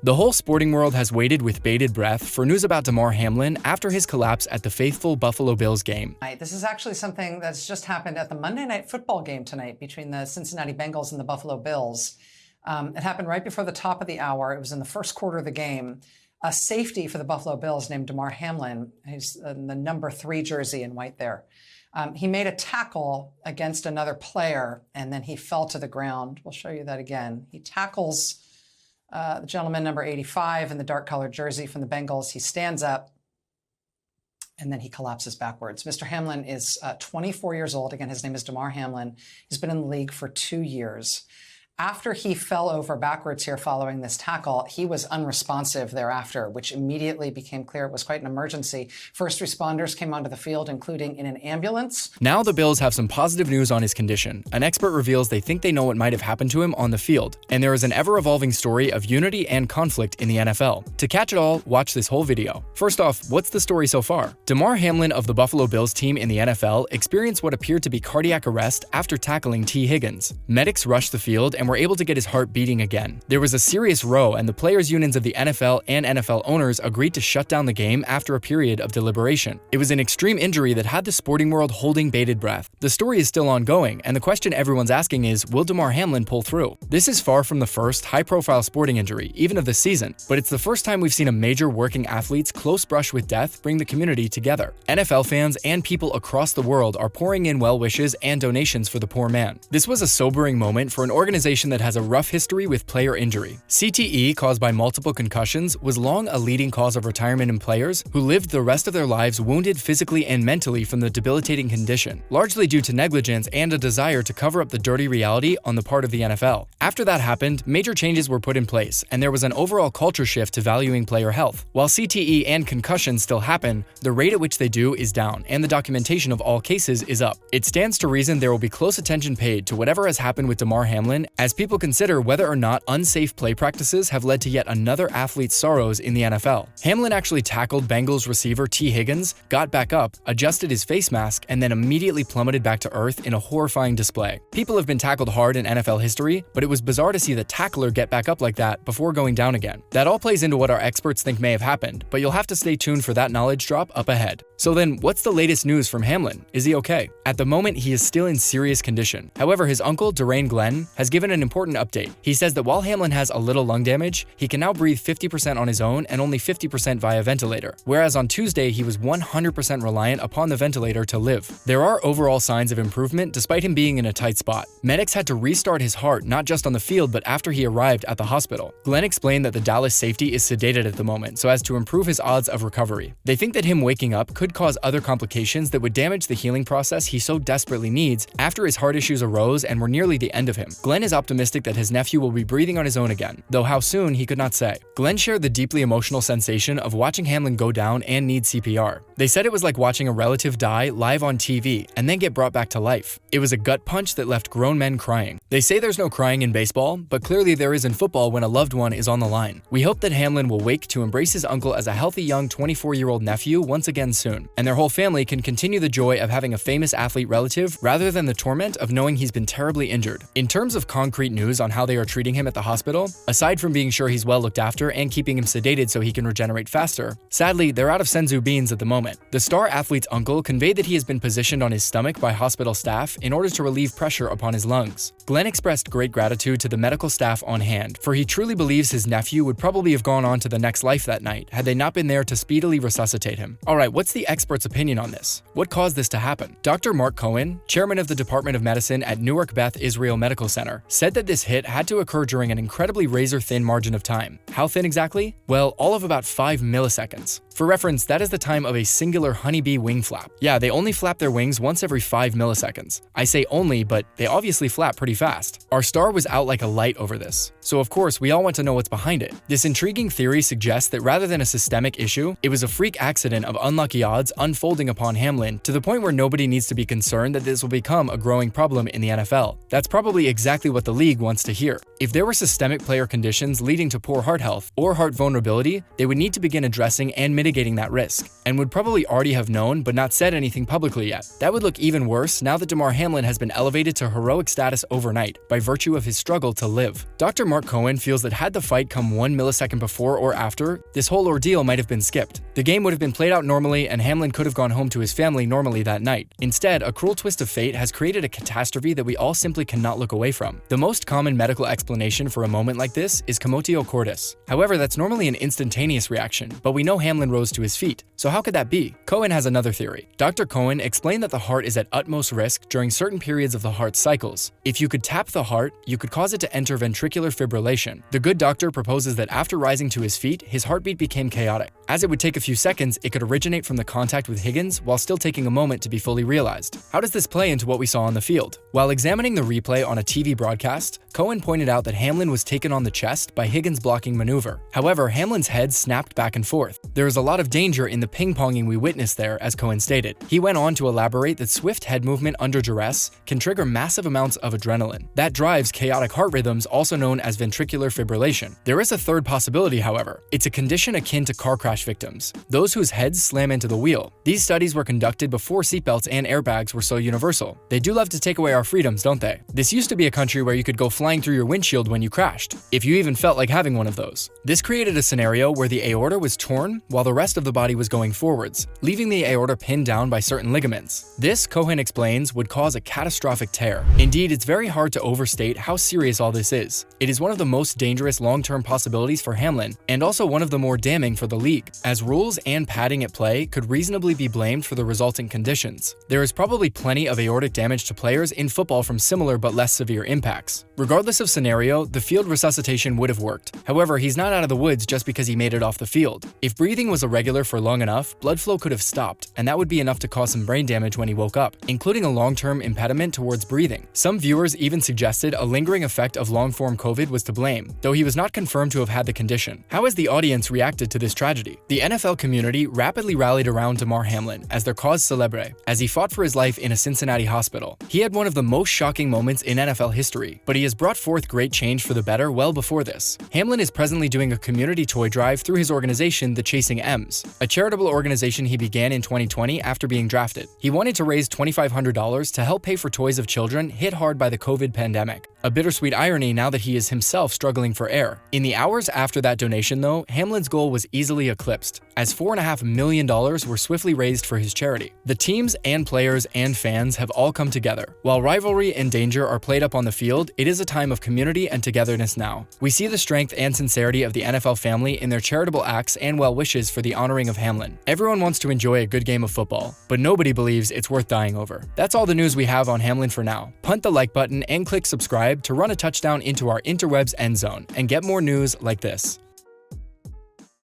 The whole sporting world has waited with bated breath for news about Damir Hamlin after his collapse at the faithful Buffalo Bills game. This is actually something that's just happened at the Monday Night Football game tonight between the Cincinnati Bengals and the Buffalo Bills. It happened right before the top of the hour. It was in the first quarter of the game. A safety for the Buffalo Bills named Damir Hamlin, who's in the number 3 jersey in white there. He made a tackle against another player, and then he fell to the ground. We'll show you that again. He tackles the gentleman number 85 in the dark-colored jersey from the Bengals. He stands up, and then he collapses backwards. Mr. Hamlin is 24 years old. Again, his name is Damir Hamlin. He's been in the league for 2 years. After he fell over backwards here following this tackle, he was unresponsive thereafter, which immediately became clear it was quite an emergency. First responders came onto the field, including in an ambulance. Now the Bills have some positive news on his condition. An expert reveals they think they know what might have happened to him on the field, and there is an ever-evolving story of unity and conflict in the NFL. To catch it all, watch this whole video. First off, what's the story so far? Damir Hamlin of the Buffalo Bills team in the NFL experienced what appeared to be cardiac arrest after tackling T. Higgins. Medics rushed the field and were able to get his heart beating again. There was a serious row, and the players' unions of the NFL and NFL owners agreed to shut down the game after a period of deliberation. It was an extreme injury that had the sporting world holding bated breath. The story is still ongoing, and the question everyone's asking is, will Damir Hamlin pull through? This is far from the first high-profile sporting injury, even of the season, but it's the first time we've seen a major working athlete's close brush with death bring the community together. NFL fans and people across the world are pouring in well wishes and donations for the poor man. This was a sobering moment for an organization that has a rough history with player injury. CTE, caused by multiple concussions, was long a leading cause of retirement in players who lived the rest of their lives wounded physically and mentally from the debilitating condition, largely due to negligence and a desire to cover up the dirty reality on the part of the NFL. After that happened, major changes were put in place, and there was an overall culture shift to valuing player health. While CTE and concussions still happen, the rate at which they do is down, and the documentation of all cases is up. It stands to reason there will be close attention paid to whatever has happened with Damir Hamlin as people consider whether or not unsafe play practices have led to yet another athlete's sorrows in the NFL. Hamlin actually tackled Bengals receiver T. Higgins, got back up, adjusted his face mask, and then immediately plummeted back to earth in a horrifying display. People have been tackled hard in NFL history, but it was bizarre to see the tackler get back up like that before going down again. That all plays into what our experts think may have happened, but you'll have to stay tuned for that knowledge drop up ahead. So then, what's the latest news from Hamlin? Is he okay? At the moment, he is still in serious condition. However, his uncle, Durain Glenn, has given an important update. He says that while Hamlin has a little lung damage, he can now breathe 50% on his own and only 50% via ventilator, whereas on Tuesday he was 100% reliant upon the ventilator to live. There are overall signs of improvement despite him being in a tight spot. Medics had to restart his heart not just on the field but after he arrived at the hospital. Glenn explained that the Dallas safety is sedated at the moment so as to improve his odds of recovery. They think that him waking up could cause other complications that would damage the healing process he so desperately needs after his heart issues arose and were nearly the end of him. Glenn is optimistic that his nephew will be breathing on his own again, though how soon he could not say. Glenn shared the deeply emotional sensation of watching Hamlin go down and need CPR. They said it was like watching a relative die live on TV and then get brought back to life. It was a gut punch that left grown men crying. They say there's no crying in baseball, but clearly there is in football when a loved one is on the line. We hope that Hamlin will wake to embrace his uncle as a healthy young 24-year-old nephew once again soon, and their whole family can continue the joy of having a famous athlete relative rather than the torment of knowing he's been terribly injured. In terms of concrete news on how they are treating him at the hospital, aside from being sure he's well looked after and keeping him sedated so he can regenerate faster, sadly, they're out of senzu beans at the moment. The star athlete's uncle conveyed that he has been positioned on his stomach by hospital staff in order to relieve pressure upon his lungs. Glenn expressed great gratitude to the medical staff on hand, for he truly believes his nephew would probably have gone on to the next life that night had they not been there to speedily resuscitate him. Alright, what's the expert's opinion on this? What caused this to happen? Dr. Mark Cohen, chairman of the Department of Medicine at Newark Beth Israel Medical Center, said that this hit had to occur during an incredibly razor-thin margin of time. How thin exactly? Well, all of about 5 milliseconds. For reference, that is the time of a singular honeybee wing flap. Yeah, they only flap their wings once every 5 milliseconds. I say only, but they obviously flap pretty fast. Our star was out like a light over this, so of course we all want to know what's behind it. This intriguing theory suggests that rather than a systemic issue, it was a freak accident of unlucky odds unfolding upon Hamlin to the point where nobody needs to be concerned that this will become a growing problem in the NFL. That's probably exactly what the league wants to hear. If there were systemic player conditions leading to poor heart health or heart vulnerability, they would need to begin addressing and mitigating mitigating that risk, and would probably already have known but not said anything publicly yet. That would look even worse now that Damir Hamlin has been elevated to heroic status overnight by virtue of his struggle to live. Dr. Mark Cohen feels that had the fight come 1 millisecond before or after, this whole ordeal might have been skipped. The game would have been played out normally and Hamlin could have gone home to his family normally that night. Instead, a cruel twist of fate has created a catastrophe that we all simply cannot look away from. The most common medical explanation for a moment like this is commotio cordis. However, that's normally an instantaneous reaction, but we know Hamlin rose to his feet. So how could that be? Cohen has another theory. Dr. Cohen explained that the heart is at utmost risk during certain periods of the heart's cycles. If you could tap the heart, you could cause it to enter ventricular fibrillation. The good doctor proposes that after rising to his feet, his heartbeat became chaotic. As it would take a few seconds, it could originate from the contact with Higgins while still taking a moment to be fully realized. How does this play into what we saw on the field? While examining the replay on a TV broadcast, Cohen pointed out that Hamlin was taken on the chest by Higgins' blocking maneuver. However, Hamlin's head snapped back and forth. There is a lot of danger in the ping-ponging we witnessed there, as Cohen stated. He went on to elaborate that swift head movement under duress can trigger massive amounts of adrenaline. That drives chaotic heart rhythms, also known as ventricular fibrillation. There is a third possibility, however. It's a condition akin to car crash victims, those whose heads slam into the wheel. These studies were conducted before seatbelts and airbags were so universal. They do love to take away our freedoms, don't they? This used to be a country where you could go flying through your windshield when you crashed, if you even felt like having one of those. This created a scenario where the aorta was torn while the rest of the body was going forwards, leaving the aorta pinned down by certain ligaments. This, Cohen explains, would cause a catastrophic tear. Indeed, it's very hard to overstate how serious all this is. It is one of the most dangerous long-term possibilities for Hamlin, and also one of the more damning for the league, as rules and padding at play could reasonably be blamed for the resulting conditions. There is probably plenty of aortic damage to players in football from similar but less severe impacts. Regardless of scenario, the field resuscitation would have worked. However, he's not out of the woods just because he made it off the field. If breathing was irregular for long enough, blood flow could have stopped, and that would be enough to cause some brain damage when he woke up, including a long-term impediment towards breathing. Some viewers even suggested a lingering effect of long-form COVID was to blame, though he was not confirmed to have had the condition. How has the audience reacted to this tragedy? The NFL community rapidly rallied around Damir Hamlin as their cause célèbre, as he fought for his life in a Cincinnati hospital. He had one of the most shocking moments in NFL history, but he has brought forth great change for the better well before this. Hamlin is presently doing a community toy drive through his organization, the Chasing M's, a charitable organization he began in 2020 after being drafted. He wanted to raise $2,500 to help pay for toys of children hit hard by the COVID pandemic. A bittersweet irony now that he is himself struggling for air. In the hours after that donation, though, Hamlin's goal was easily eclipsed, as $4.5 million were swiftly raised for his charity. The teams and players and fans have all come together. While rivalry and danger are played up on the field, it is a time of community and togetherness now. We see the strength and sincerity of the NFL family in their charitable acts and well wishes for the honoring of Hamlin. Everyone wants to enjoy a good game of football, but nobody believes it's worth dying over. That's all the news we have on Hamlin for now. Punt the like button and click subscribe to run a touchdown into our interwebs end zone and get more news like this.